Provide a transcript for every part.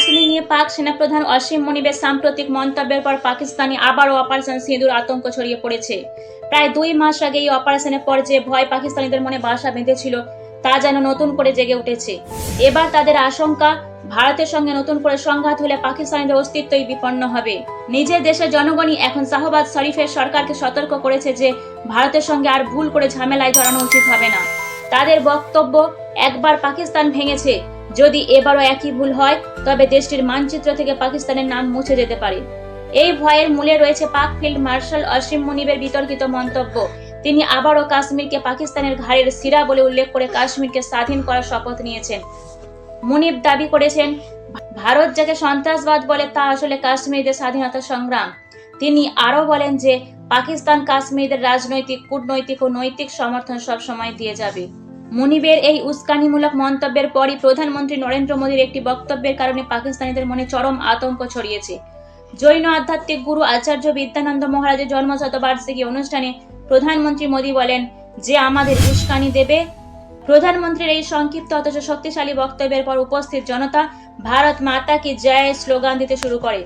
কাশ্মীর নিয়ে পাক সেনাপ্রধান অসীম মুনিবের সাম্প্রতিক মন্তব্যের পর পাকিস্তানে আবারও অপারেশন সিঁদুর আতঙ্ক ছড়িয়ে পড়েছে। প্রায় 2 মাস আগে এই অপারেশনের পর যে ভয় পাকিস্তানিদের মনে বাসা বেঁধেছিল তা যেন নতুন করে জেগে উঠেছে। এবার তাদের আশঙ্কা, ভারতের সঙ্গে নতুন করে সংঘাত হলে পাকিস্তানিদের অস্তিত্বই বিপন্ন হবে। নিজের দেশের জনগণই এখন শাহবাজ শরীফের সরকারকে সতর্ক করেছে যে ভারতের সঙ্গে আর ভুল করে ঝামেলায় জড়ানো উচিত হবে না। তাদের বক্তব্য, একবার পাকিস্তান ভেঙেছে, যদি এবারও একই ভুল হয় তবে দেশটির মানচিত্র থেকে পাকিস্তানের নাম মুছে যেতে পারে। এই ভয়ের মূলে রয়েছে পাক ফিল্ড মার্শাল অসীম মুনিবের বিতর্কিত মন্তব্য। তিনি আবারও কাশ্মীরকে পাকিস্তানের ঘাড়ের শিরা বলে উল্লেখ করে কাশ্মীরকে স্বাধীন করার শপথ নিয়েছেন। মুনিব দাবি করেছেন, ভারত যাকে সন্ত্রাসবাদ বলে তা আসলে কাশ্মীরদের স্বাধীনতা সংগ্রাম। তিনি আরও বলেন যে পাকিস্তান কাশ্মীরদের রাজনৈতিক, কূটনৈতিক ও নৈতিক সমর্থন সবসময় দিয়ে যাবে। মুনিবের এই উস্কানিমূলক মন্তব্যের পরই প্রধানমন্ত্রী নরেন্দ্র মোদীর একটি বক্তব্যের কারণে পাকিস্তানিদের মনে চরম আতঙ্ক ছড়িয়েছে। জৈন আধ্যাত্মিক গুরু আচার্য বিদ্যানন্দ মহারাজের জন্মশতবার্ষিকী অনুষ্ঠানে প্রধানমন্ত্রী মোদী বলেন যে আমাদের উস্কানি দেবে। প্রধানমন্ত্রীর এই সংক্ষিপ্ত অথচ শক্তিশালী বক্তব্যের পর উপস্থিত জনতা ভারত মাতা কি জয় স্লোগান দিতে শুরু করে।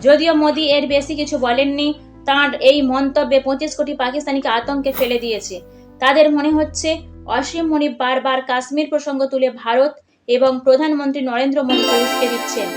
যদিও মোদী এর বেশি কিছু বলেননি, তাঁর এই মন্তব্যে 25 কোটি পাকিস্তানিকে আতঙ্কে ফেলে দিয়েছে। তাদের মনে হচ্ছে অসীম মুনিব বারবার কাশ্মীর প্রসঙ্গ তুলে ভারত এবং প্রধানমন্ত্রী নরেন্দ্র মোদীকে উস্কে দিচ্ছেন।